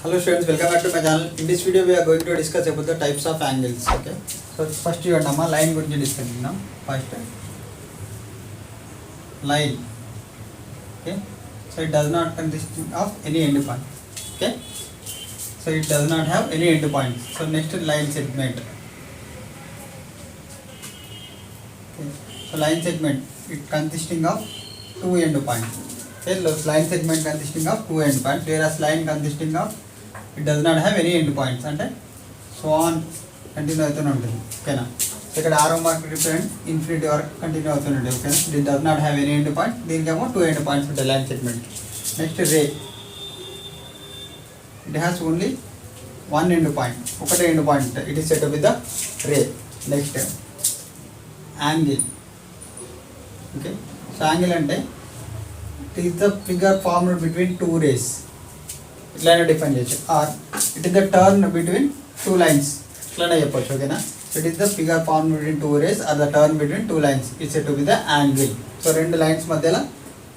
Hello students, welcome back to my channel. In this video we are going to discuss about the types of angles. Okay, so first you are line గురించి discuss. First line. Okay, so it does not consist of any end point. Okay, so it does not have any end points. So next line segment. Okay, so line segment, it consisting of two end points. Okay, line segment consisting of two end points, whereas line consisting of it does not have any end points అంటే so on continue అవుతూనే ఉంటుంది. ఓకేనా, ఇక్కడ arrow mark different infinity వరకు continue అవుతుంటుంది. ఓకేనా, this does not have any end point, దీనికేమో two end points ఉంటాయి line segment. Next ray, it has only one end point, ఒకటే ఎండ్ పాయింట్ ఉంటుంది. It is set with the ray. Next angle. Okay, so angle అంటే it is the figure formed between two rays, ఇట్లానే define చేయొచ్చు. Or it is the turn between two lines, ఇట్లానే చెప్పొచ్చు. ఓకేనా, it is the figure form between two rays or the turn between two lines it's said with the angle. So రెండు lines మధ్యలో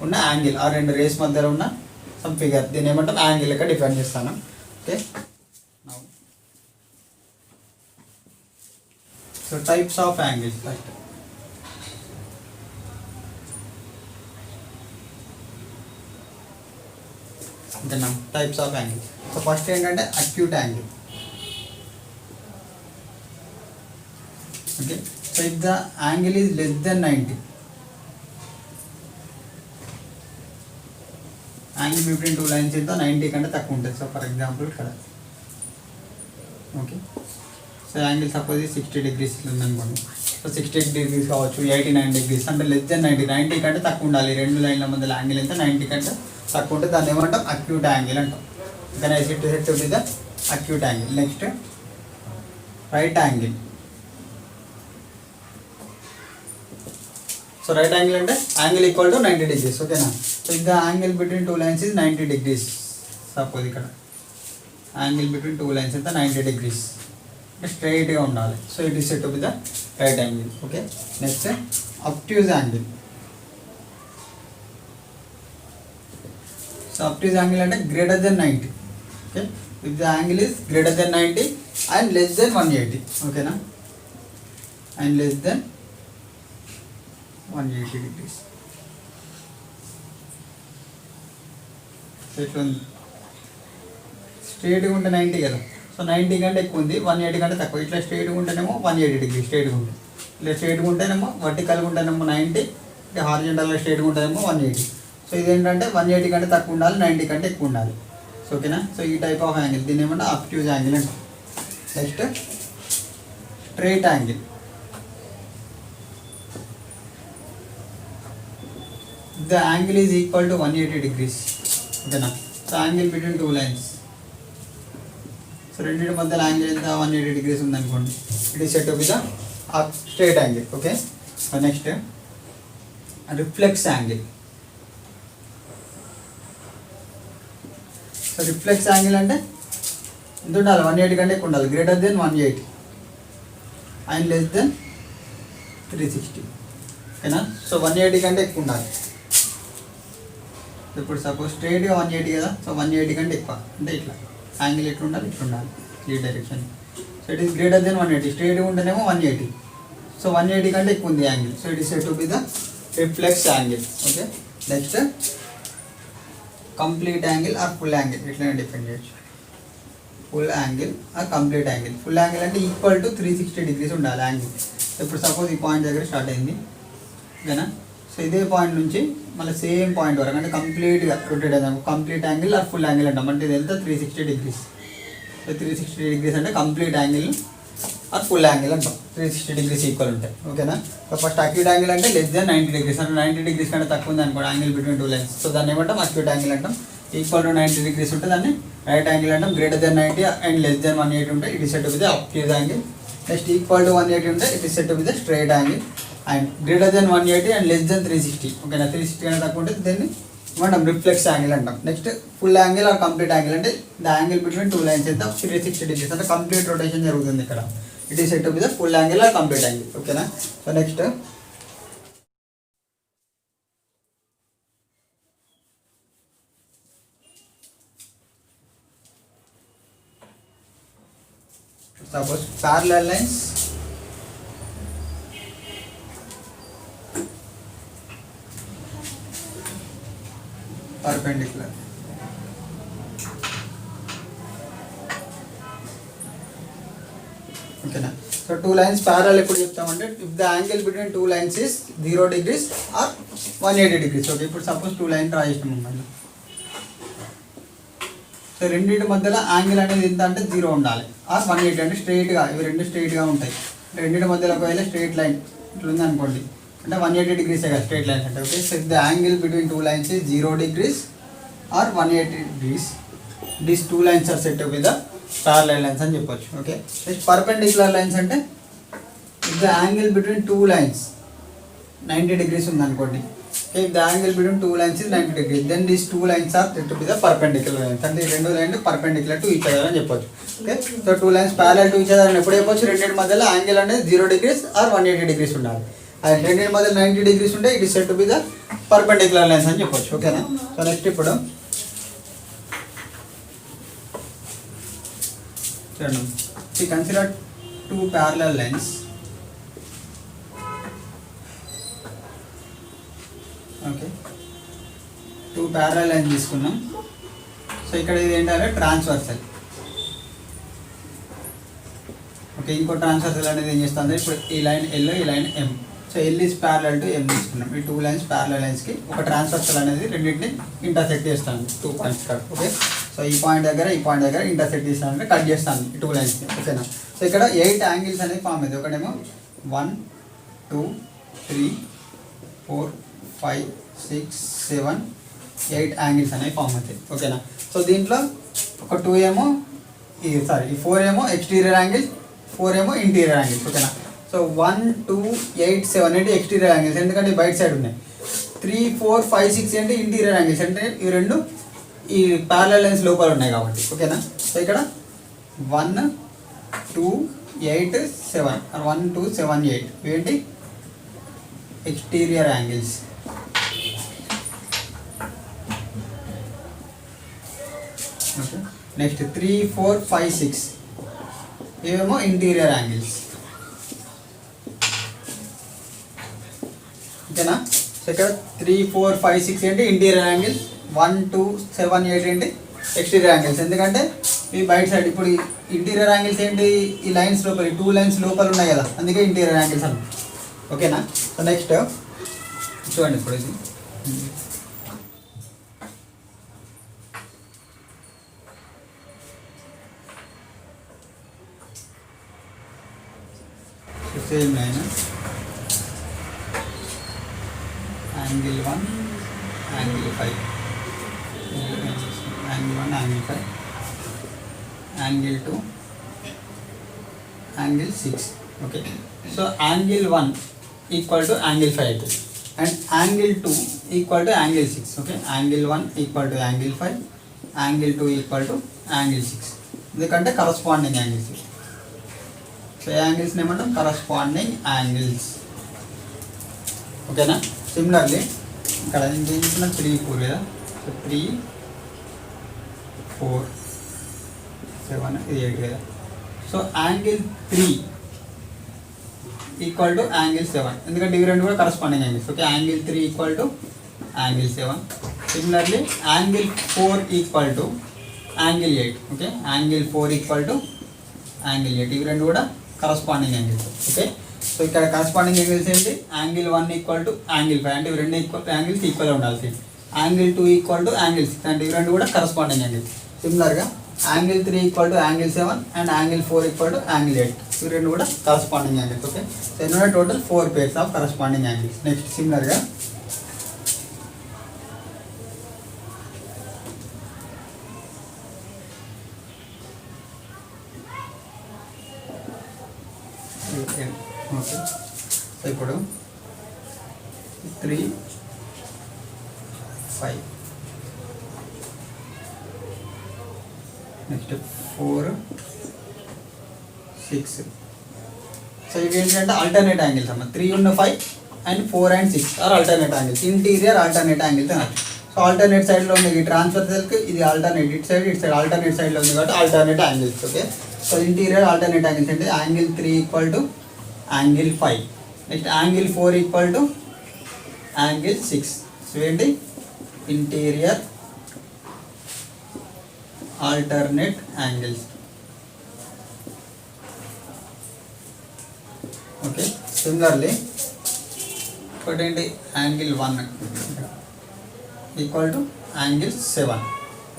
ఉన్న angle, ఆ రెండు race మధ్యలో ఉన్న సమ్ ఫిగర్, దీన్ని ఏమంటాం యాంగిల్ లెక్క డిఫైన్ చేస్తాను. Okay, so types of angles. First అంతేనా, types of angle. So first ఏంటంటే acute angle. Okay, so if the angle is less than 90, angle between two lines ఎంత 90 కంటే తక్కువ ఉంటుంది. సో ఫర్ ఎగ్జాంపుల్ ఇక్కడ okay, so angle suppose 60 degrees ఉందనుకోండి. So 60 degrees కావచ్చు, 89 degrees, అంటే లెస్ దెన్ 90 కంటే తక్కువ ఉండాలి. రెండు లైన్ల మధ్యలో యాంగిల్ ఎంత 90 కంటే తక్కువ ఉంటే దాన్ని ఏమంటాం అక్యూట్ యాంగిల్ అంటాం. Then I said with the acute angle. Next right angle. So right angle అంటే యాంగిల్ ఈక్వల్ టు 90 degrees. ఓకేనా, so if the angle between two lines is 90 degrees, suppose ఇక్కడ యాంగిల్ బిట్వీన్ టూ లైన్స్ ఎంత 90 degrees, అంటే స్ట్రైట్గా ఉండాలి. So it is set with the right angle. Okay, next obtuse angle. So obtuse angle అంటే greater than 90. Okay, if the angle is greater than 90 and less then 180. ఓకేనా, and less then 180 degrees. So ఇట్లా ఉంది, స్ట్రైట్గా ఉంటే 90 కదా, so 90 కంటే ఎక్కువ ఉంది, 180 కంటే తక్కువ. ఇట్లా స్ట్రైట్గా ఉంటేనేమో 180 degrees స్ట్రైట్గా ఉంటుంది, ఇట్లా స్ట్రైట్గా ఉంటేనేమో వర్టికల్గా ఉంటేనేమో 90, హారిజంటల్గా స్ట్రైట్గా ఉంటేనేమో 180. సో ఇదేంటంటే 180 కంటే తక్కువ ఉండాలి, 90 కంటే ఎక్కువ ఉండాలి. సో ఓకేనా, సో ఈ టైప్ ఆఫ్ యాంగిల్ దీన్ని ఏమంటే అబ్ట్యూజ్ యాంగిల్ అంటాం. Next straight angle. The angle is equal to 180 degrees. ఓకేనా, so angle between two lines, so రెండింటి మధ్యలో యాంగిల్ ఎంత 180 degrees ఉందనుకోండి, it is set with the straight angle. Okay, so next reflex angle. So reflex angle అంటే ఎంత ఉండాలి, 180 కంటే ఎక్కువ ఉండాలి, greater than 180 and less than 360. ఓకేనా, సో 180 కంటే ఎక్కువ ఉండాలి. ఇప్పుడు సపోజ్ స్ట్రైట్గా 180 కదా, సో 180 కంటే ఎక్కువ అంటే ఇట్లా యాంగిల్ ఎట్లా ఉండాలి, ఇట్లా ఉండాలి ఈ direction. So it is greater than 180, స్ట్రైట్గా ఉంటేనేమో 180, సో 180 కంటే ఎక్కువ ఉంది angle, so it is set to be the reflex angle. Okay, next complete angle or full angle, ఇట్లనే డిఫైన్ చేయొచ్చు. Full angle or complete angle. Full angle అంటే equal to 360 degrees ఉండాలి angle. ఇప్పుడు సపోజ్ ఈ point దగ్గర start అయింది ఓకేనా, so ఇదే పాయింట్ నుంచి మళ్ళీ సేమ్ పాయింట్ వరకు అంటే కంప్లీట్గా రొటేట్ అయింది complete angle or full angle అంటాం. అంటే ఇది ఎంత 360 degrees. సో 360 degrees అంటే complete angle or full angle అంటాం, 360 degrees ఈక్వల్ ఉంటాయి. ఓకేనా, సో ఫస్ట్ అక్యూట్ యాంగిల్ అంటే లెస్ దెన్ 90 degrees, అంటే 90 degrees కంటే తక్కువ ఉంది అనుకోండి angle between two lines, so దాన్ని ఏమంటాం అక్యూట్ యాంగిల్ అంటాం. ఈక్వల్ టు 90 degrees ఉంటే దాన్ని రైట్ యాంగిల్ అంటాం. Greater than 90 and less then 180 ఉంటే it is set with obtuse angle. Next equal to 180 ఉంటే it is set with straight angle. And greater than 180 and less than 360. ఓకేనా, 360 కంటే తక్కువ ఉంటే దీన్ని మనం రిఫ్లెక్స్ యాంగిల్ అంటాం. Next full angle or complete angle అంటే the angle between two lines ఎంత 360 degrees, అంటే కంప్లీట్ రొటేషన్ జరుగుతుంది ఇక్కడ. It is set to be the full angle or complete angle. ఓకేనా, so next Suppose parallel lines perpendicular. Okay na. So two lines parallel ఎప్పుడు చెప్తామంటే if the angle between two lines is 0 degrees or 180 degrees. Okay, ఇప్పుడు suppose two line draw చేసినాం మళ్ళీ. So రెండింటి మధ్యలో angle అనేది ఎంత అంటే 0 ఉండాలి ఆర్ 180 అంటే స్ట్రైట్గా, ఇవి రెండు స్ట్రైట్గా ఉంటాయి. రెండింటి మధ్యలో ఒకవేళ స్ట్రైట్ లైన్ ఇట్లా ఉంది అనుకోండి అంటే 180 degrees కదా స్ట్రైట్ లైన్స్ అంటే. Okay, so the angle between two lines is 0 degrees or 180 degrees. These two lines are set with the parallel lines అని చెప్పొచ్చు. ఓకే, నెక్స్ట్ పర్పెండిక్యులర్ లైన్స్ అంటే if the angle between two lines 90 degrees ఉంది అనుకోండి. If the angle between two lines is 90 degrees, then these two lines are said to be the perpendicular lines. అంటే ఈ రెండు లైన్లు perpendicular to each other అని చెప్పొచ్చు. Okay, so two lines parallel to each other అని ఎప్పుడు చెప్పొచ్చు? రెండింటి మధ్యలో యాంగిల్ అనేది 0 degrees or 180 degrees ఉండాలి. అది రెండింటి మధ్యలో 90 degrees ఉంటే it is said to be the perpendicular lines అని చెప్పొచ్చు. ఓకేనా. సో నెక్స్ట్ ఇప్పుడు see, consider two parallel lines. Okay, two parallel lines తీసుకున్నాం. సో ఇక్కడ ఇది ఏంటంటే ట్రాన్స్వర్సల్. ఓకే, ఇంకో ట్రాన్స్వర్సల్ అనేది ఏం చేస్తుంది ఇప్పుడు ఈ లైన్ ఎల్, ఈ line M. So L is parallel to M తీసుకున్నాం. ఈ టూ లైన్స్ ప్యారలల్ లైన్స్కి ఒక ట్రాన్స్వర్సల్ అనేది రెండింటిని ఇంటర్సెక్ట్ చేస్తాను 2 points కట్. ఓకే, సో ఈ పాయింట్ దగ్గర ఈ పాయింట్ దగ్గర ఇంటర్సెక్ట్ చేస్తానంటే కట్ చేస్తాను ఈ టూ లైన్స్ని. ఓకేనా. సో ఇక్కడ 8 యాంగిల్స్ అనేది ఫామ్ అవుతుంది. ఒకటేమో 1 2 3 4 5 6 7 8 యాంగిల్స్ అనేవి ఫామ్ అవుతాయి. ఓకేనా. సో దీంట్లో ఒక 2 ఏమో ఈ 4 ఏమో ఎక్స్టీరియర్ యాంగిల్, 4 ఏమో ఇంటీరియర్ యాంగిల్స్. ఓకేనా. సో 1 2 8 7 ఏంటి ఎక్స్టీరియర్ యాంగిల్స్, ఎందుకంటే బయట సైడ్ ఉన్నాయి. 3 4 5 6 అంటే ఇంటీరియర్ యాంగిల్స్, అంటే ఈ రెండు ఈ ప్యారలల్ లైన్స్ లోపల ఉన్నాయి కాబట్టి. ఓకేనా. సో ఇక్కడ 1 2 8 7 1 2 7 8 ఏంటి ఎక్స్టీరియర్ యాంగిల్స్. ఓకే, నెక్స్ట్ 3 4 5 6 ఇవేమో ఇంటీరియర్ యాంగిల్స్. ఓకేనా. సో ఇక్కడ 3 4 5 6 ఏంటి ఇంటీరియర్ యాంగిల్స్, 1 2 7 8 ఏంటి ఎక్స్టీరియర్ యాంగిల్స్. ఎందుకంటే ఈ బయట సైడ్ ఇప్పుడు ఇంటీరియర్ యాంగిల్స్ ఏంటి ఈ లైన్స్ లోపల, ఈ 2 లైన్స్ లోపల ఉన్నాయి కదా, అందుకే ఇంటీరియర్ యాంగిల్స్ అన్న. ఓకేనా. సో నెక్స్ట్ చూడండి ఇప్పుడు ఇది same line angle 1 angle 5 angle 1 angle 5 angle 2 angle 6. Okay, so angle 1 equal to angle 5 అవుతుంది and angle 2 equal to angle 6. Okay, angle 1 equal to angle 5, angle 2 equal to angle 6, ఎందుకంటే corresponding angles. So యాంగిల్స్ని ఏమంటాం corresponding angles. ఓకేనా. Similarly ఇక్కడ ఏం చేయించిన 3 4 కదా, so 3 4 7 ఇది 8 కదా. So angle 3 equal to angle 7, ఎందుకంటే ఇవి రెండు కూడా corresponding angles. Okay, angle 3 equal to angle 7. Similarly angle 4 equal to angle 8. Okay, angle 4 equal to angle 8, ఇవి రెండు కూడా కరస్పాండింగ్ యాంగిల్స్. ఓకే, సో ఇక్కడ కరస్పాండింగ్ యాంగిల్స్ ఏంటి, యాంగిల్ 1 ఈక్వల్ టు యాంగిల్ 5 అంటే ఇవి రెండు యాంగిల్స్ ఈక్వల్గా ఉండాల్సి. యాంగిల్ 2 ఈక్వల్ టు యాంగిల్ 6 అంటే ఇవి రెండు కూడా కరస్పాండింగ్ యాంగిల్స్. సిమిలర్గా angle 3 equal to angle 7 and angle 4 equal to angle 8, ఇవి రెండు కూడా కరస్పాండింగ్ యాంగిల్స్. ఓకే, సో ఎన్నో total 4 pairs of corresponding angles. Next సిమిలర్గా ఓకే, సో ఇప్పుడు 3 5 నెక్స్ట్ 4 6. సో ఇవి ఏంటంటే ఆల్టర్నేట్ యాంగిల్స్ అమ్మ. 3 ఉన్న 5 and 4 and 6 are alternate angles, interior alternate angles అన్నారు. సో ఆల్టర్నేట్ సైడ్లో ఉంది ఈ ట్రాన్స్వర్సల్కి, ఇది ఆల్టర్నేట్ ఇటు సైడ్ ఆల్టర్నేట్ సైడ్లో ఉంది కాబట్టి alternate angles. Okay, so interior alternate angles అంటే angle 3 equal to angle 5. Next angle 4 equal to angle 6. So ఏంటి interior alternate angles. Okay, similarly ఒకటి ఏంటి angle 1 equal to angle 7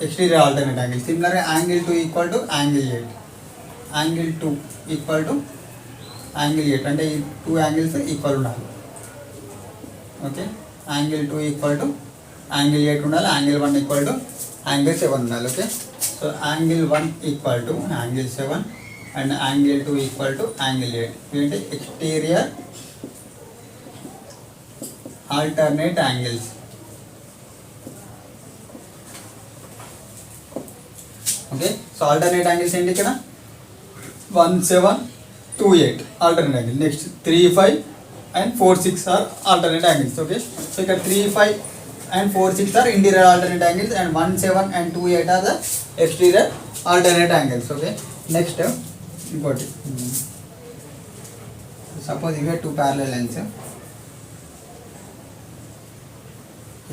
exterior alternate angle. Similarly angle 2 equal to angle 8. Angle 2 equal to angle 8 అంటే ఈ 2 angles equal ఉండాలి. Okay, angle 2 equal to angle 8 ఉండాలి, angle 1 equal to angle 7 ఉండాలి. Okay, so angle 1 equal to angle 7 and angle 2 equal to angle 8. ఏంటి exterior alternate angles. Okay, so alternate angles ఏంటి ఇక్కడ 1, 7, 2, 8 alternate angle. Next 3, 5 and 4, 6 are alternate angles. Okay, so ఇక్కడ 3, 5 and 4, 6 are interior alternate angles and 1, 7 and 2, 8 are the exterior alternate angles. Okay, next ఇంకోటి suppose ఇవే 2 parallel lines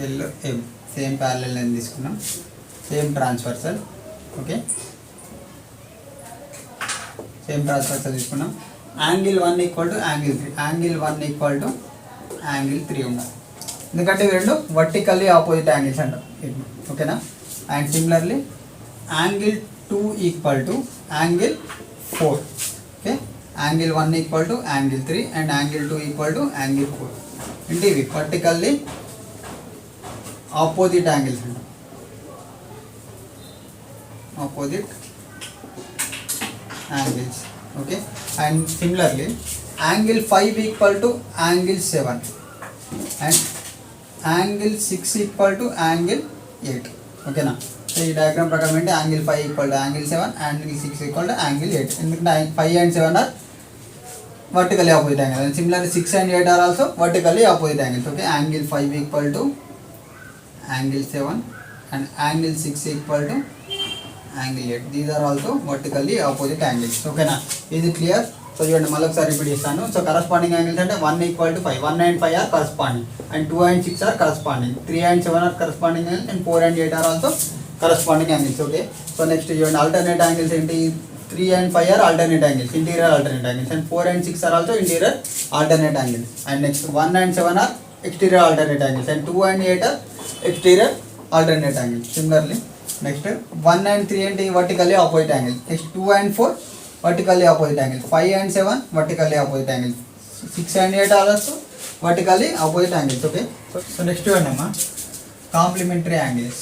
L M same parallel line తీసుకున్నాం, same transversal. Okay, same transversal తీసుకున్నాం. Angle 1 equal to angle 3, angle 1 equal to angle 3 ఉండాలి, ఎందుకంటే ఇవి రెండు vertically opposite angles అంటాం. ఓకేనా, and similarly angle 2 equal to angle 4. Okay, angle 1 equal to angle 3 and angle 2 equal to angle 4. అంటే ఇవి vertically opposite angles అంటాం, opposite angles. Okay, and similarly angle 5 equal to angle 7 and angle 6 equal to angle 8. Okay na, so ఈ diagram ప్రకారం అంటే angle 5 equal to angle 7, angle 6 equal to angle 8. ఎందుకంటే 5 and 7 are vertically opposite angles and similarly 6 and 8 are also vertically opposite angles. Okay, angle 5 equal to angle 7 and angle 6 equal to angle 8. These are also vertically opposite angles. ఓకేనా, ఇది clear. So చూడండి మళ్ళీ ఒకసారి repeat చేస్తాను. So corresponding angles అంటే 1 equal to 5, 1 and 5 are corresponding and 2 and 6 are corresponding, 3 and 7 are corresponding angles and 4 and 8 are also corresponding angles. Okay, so next చూడండి alternate angles ఏంటి 3 and 5 are alternate angles, interior alternate angles and 4 and 6 are also interior alternate angles and next 1 and 7 are exterior alternate angles and 2 and 8 are exterior alternate angles. Similarly next 1 and 3 and vertically opposite angles, next 2 and 4 vertically opposite angles, 5 and 7 vertically opposite angles, 6 and 8 are also vertically opposite angles. Okay, so next one amma complementary angles.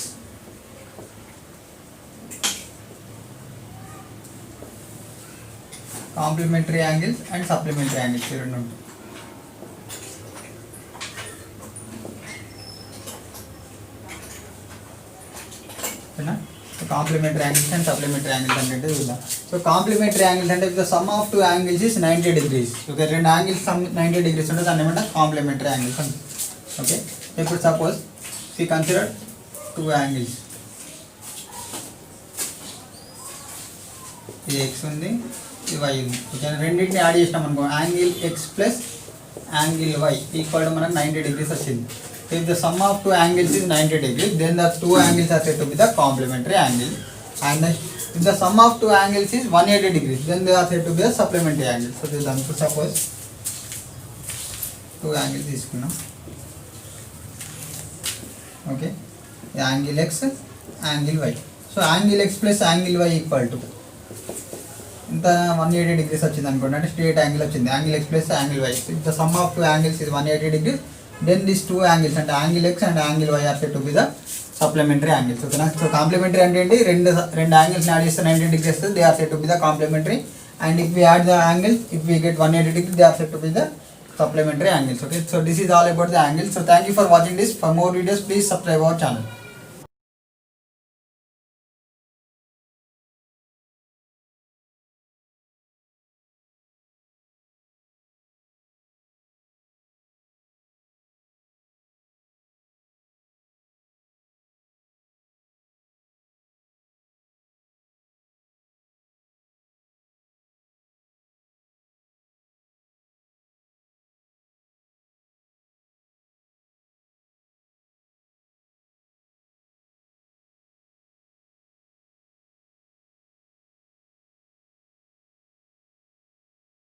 Complementary angles and supplementary angles here రెండు. So complementary angles and supplementary angles అంటే చూద్దాం. So complementary angles అంటే the sum of two angles is 90 degrees. Okay, రెండు angles 90 degrees ఉంటే దాన్ని ఏమంటారు complementary angles అని. Okay, ఇప్పుడు suppose we consider two angles, ఇది x ఉంది ఇది y ఉంది. ఓకే, రెండింటిని యాడ్ చేసినాం అనుకో angle x plus angle y equal to మనకు 90 degrees వచ్చింది. If the sum of two angles is 90 degrees, then the two angles are said to be the complementary angle. And if the sum of two angles is 180 degrees, then they are said to be a supplementary angle. So this is suppose two angles తీసుకున్నాం. Okay, angle x, angle y. So angle x plus angle y equal to ఇంత 180 degrees వచ్చింది అనుకోండి, అంటే straight angle వచ్చింది. Angle x plus angle y. If the sum of two angles is 180 degrees, then these two angles అంటే angle x and angle y are said to be the supplementary angles. ఓకేనా, so complementary అంటే ఏంటి, రెండు angles add చేస్తే 90 degrees వస్తుంది, they are said to be the complementary. And if we add the angles, if we get 180 degrees, they are said to be the supplementary angles. Okay, so this is all about the angles. So thank you for watching this. For more videos please subscribe our channel.